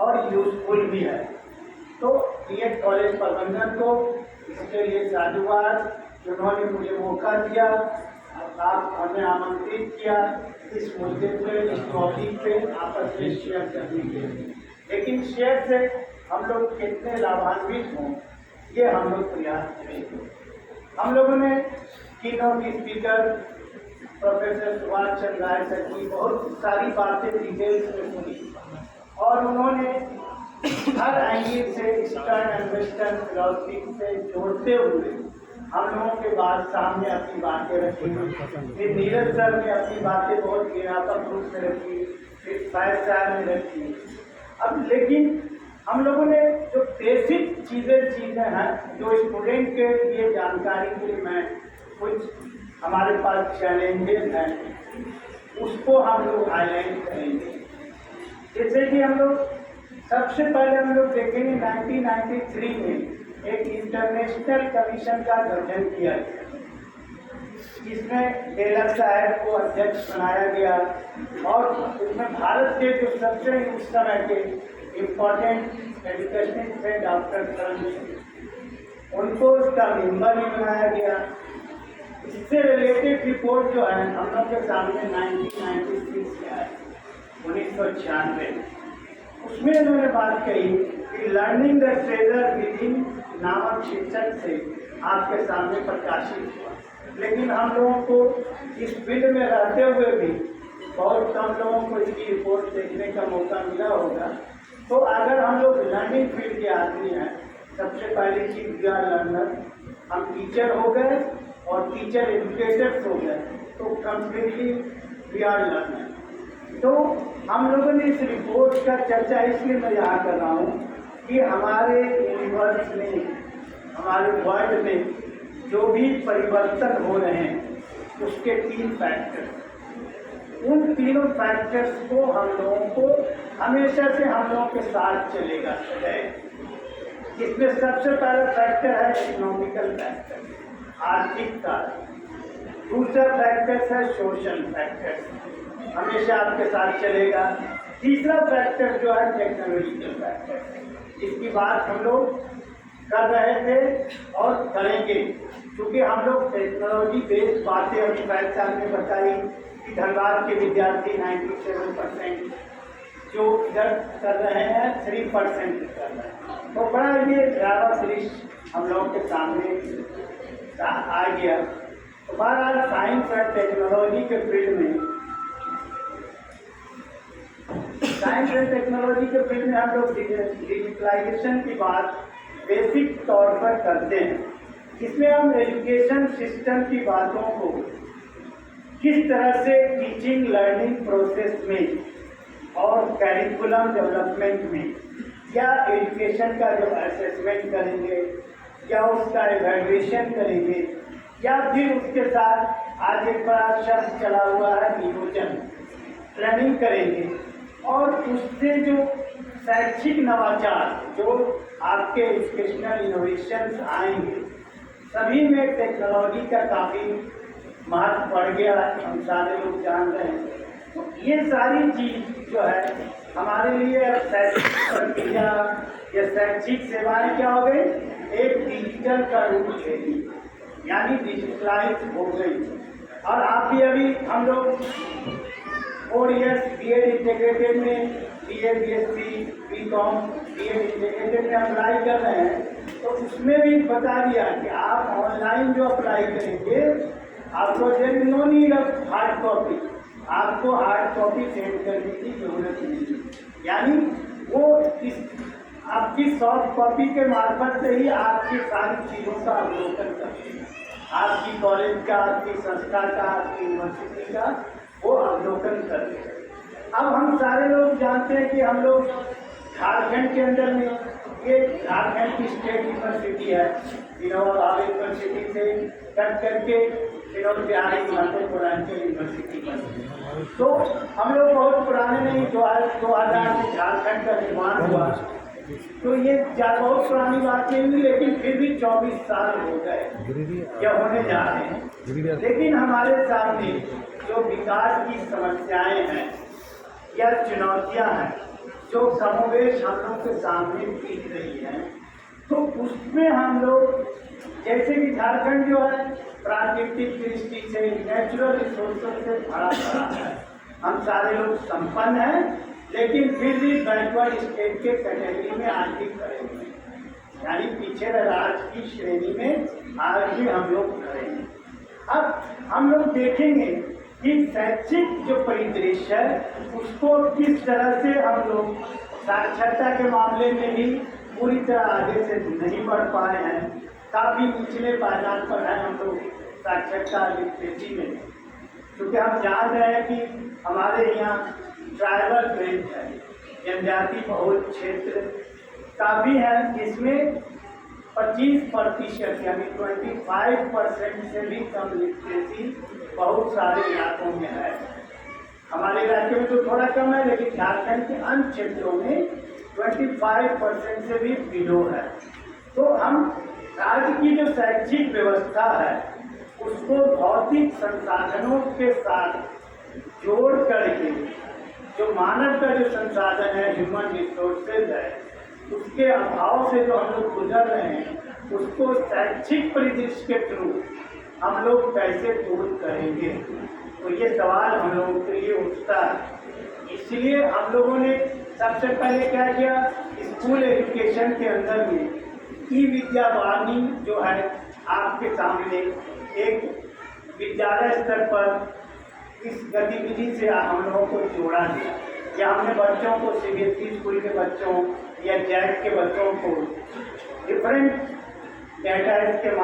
और यूजफुल भी है। तो बीएड कॉलेज प्रबंधन को इसके लिए साधुवाद, उन्होंने मुझे मौका दिया, आप हमें आमंत्रित किया इस मुद्दे पे, इस टॉपिक पे आपस में शेयर करने के लिए। लेकिन शेयर से हम लोग कितने लाभान्वित हों, ये हम लोग प्रयास करेंगे। हम लोगों ने keynote speaker professor Subhash Chandra राय सर की बहुत सारी बातें डिटेल्स में सुनी और उन्होंने हर एंगल से ईस्टर्न एंड वेस्टर्न फिलॉसफी से जोड़ते हुए हम लोगों के बाद सामने अपनी बातें रखी। फिर नीरज सर ने अपनी बातें बहुत व्यापक रूप से रखी, फिर फैज साहब ने रखी। अब लेकिन हम लोगों ने जो बेसिक चीज़ें हैं जो स्टूडेंट के लिए जानकारी के लिए मैं कुछ हमारे पास चैलेंजेस हैं उसको हम लोग हाईलाइट करेंगे। जैसे कि हम लोग सबसे पहले हम लोग देखेंगे 1993 में एक इंटरनेशनल कमीशन का गठन किया गया, जिसमें टेलर साहब को अध्यक्ष बनाया गया और उसमें भारत के जो सबसे उस समय के इम्पोर्टेंट एजुकेशनिस्ट थे डॉक्टर करण, उनको उसका मेंबर भी बनाया गया। इससे रिलेटेड रिपोर्ट जो है हम लोग के सामने 1996 में आई, 1996, उसमें उन्होंने बात कही कि लर्निंग द ट्रेजर विदिन नामक शीर्षक से आपके सामने प्रकाशित हुआ। लेकिन हम लोगों को इस फील्ड में रहते हुए भी बहुत कम लोगों को इसकी रिपोर्ट देखने का मौका मिला होगा। तो अगर हम लोग लर्निंग फील्ड के आदमी हैं, सबसे पहली चीज़ वी आर लर्नर, हम टीचर हो गए और टीचर एजुकेटर्स हो गए तो कम्प्लीटली वी आर लर्नर। तो हम लोगों ने इस रिपोर्ट का चर्चा इसलिए मैं यहाँ कर रहा हूँ कि हमारे यूनिवर्स में, हमारे वर्ल्ड में जो भी परिवर्तन हो रहे हैं उसके 3 फैक्टर, उन तीनों फैक्टर्स को हम लोगों को हमेशा से हम लोगों के साथ चलेगा सदैव। इसमें सबसे पहला फैक्टर है इकोनॉमिकल फैक्टर, आर्थिक कारक। दूसरा फैक्टर है सोशल फैक्टर, हमेशा आपके साथ चलेगा। तीसरा फैक्टर जो है टेक्नोलॉजिकल फैक्टर, जिसकी बात हम लोग कर रहे थे और करेंगे, क्योंकि हम लोग टेक्नोलॉजी बेस्ड बातें अभी फैक्ट साहब ने बताई कि धनबाद के विद्यार्थी 97% जो इधर कर रहे हैं 3% कर रहे हैं। तो बड़ा ये ज़्यादा दृश्य हम लोगों के सामने आ गया। तो बहरहाल साइंस और टेक्नोलॉजी के फील्ड में, साइंस एंड टेक्नोलॉजी के फील्ड में हम लोग डिजिटलाइजेशन की बात बेसिक तौर पर करते हैं। इसमें हम एजुकेशन सिस्टम की बातों को किस तरह से टीचिंग लर्निंग प्रोसेस में और कैरिकुलम डेवलपमेंट में या एजुकेशन का जब असेसमेंट करेंगे या उसका इवैल्यूएशन करेंगे या फिर उसके साथ आज एक बड़ा शब्द चला हुआ है नियोजन, प्लानिंग करेंगे और उससे जो शैक्षिक नवाचार जो आपके एजुकेशनल इनोवेशंस आएंगे सभी में टेक्नोलॉजी का काफ़ी महत्व बढ़ गया, हम सारे लोग जान रहे हैं। तो ये सारी चीज़ जो है हमारे लिए अब शैक्षिक प्रक्रिया या शैक्षिक सेवाएं क्या हो गई, एक डिजिटल का रूप ले ली, यानी डिजिटलाइज हो गई। और आप भी अभी हम लोग 4 इयर्स बीएड इंटीग्रेटेड में BA BSc BCom BEd integrated में अप्लाई कर रहे हैं, तो उसमें भी बता दिया कि आप ऑनलाइन जो अप्लाई करेंगे आपको no need of hard copy, आपको हार्ड कॉपी सेंड करने की जरूरत नहीं, यानी वो इस आपकी सॉफ्ट कॉपी के मार्फत से ही आपकी सारी चीज़ों का अवलोकन करते हैं, आपकी कॉलेज का, आपकी संस्था का, आपकी यूनिवर्सिटी का वो अवलोकन करते हैं। अब हम सारे लोग जानते हैं कि हम लोग झारखंड के अंदर में, ये झारखंड की स्टेट यूनिवर्सिटी है, विनोबा भावे यूनिवर्सिटी से कट करके विनोद बिहारी महतो पूर्वांचल यूनिवर्सिटी पर। तो हम लोग बहुत पुराने नहीं, 2000 में झारखंड का निर्माण हुआ, तो ये बहुत पुरानी बात नहीं हुई, लेकिन फिर भी 24 साल हो गए या होने जा रहे हैं। लेकिन हमारे सामने जो विकास की समस्याएं हैं या चुनौतियां हैं जो समावेश हम लोग के सामने दिख रही है, तो उसमें हम लोग जैसे कि झारखंड जो है प्राकृतिक दृष्टि से, नेचुरल रिसोर्सेज से भरा पड़ा है। हम सारे लोग संपन्न हैं, लेकिन फिर भी बैकवर्ड स्टेट के कैटेगरी में आज भी खड़े हुए हैं, यानी पीछे राज्य की श्रेणी में आज भी हम लोग खड़े हैं। अब हम लोग देखेंगे कि शैक्षिक जो परिदृश्य है उसको किस तरह से हम लोग साक्षरता के मामले में भी पूरी तरह आगे से नहीं बढ़ पाए हैं, काफ़ी निचले पायदान पर हैं हम लोग साक्षरता लिटरेसी में, क्योंकि हम जान रहे हैं कि हमारे यहाँ ट्राइबल बेल्ट है, जनजाति बहुल क्षेत्र काफ़ी है, जिसमें 25% यानी 25% से भी कम लिटरेसी बहुत सारे इलाकों में है। हमारे इलाके में तो थोड़ा कम है, लेकिन झारखंड के अन्य क्षेत्रों में 25% से भी बिलो है। तो हम राज्य की जो शैक्षिक व्यवस्था है उसको भौतिक संसाधनों के साथ जोड़ करके, जो मानव का जो संसाधन है, ह्यूमन रिसोर्सेज है, उसके अभाव से जो हम लोग गुजर रहे हैं, उसको शैक्षिक परिदृश्य के थ्रू हम लोग कैसे दूर करेंगे, तो ये सवाल हम लोगों के लिए उठता है। इसलिए हम लोगों ने सबसे पहले क्या किया, स्कूल एजुकेशन के अंदर में ई विद्या वाणी जो है आपके सामने एक विद्यालय स्तर पर इस गतिविधि से हम लोगों को जोड़ा गया, या हमने बच्चों को CBSE स्कूल के बच्चों या जैक के बच्चों को डिफरेंट डेटा के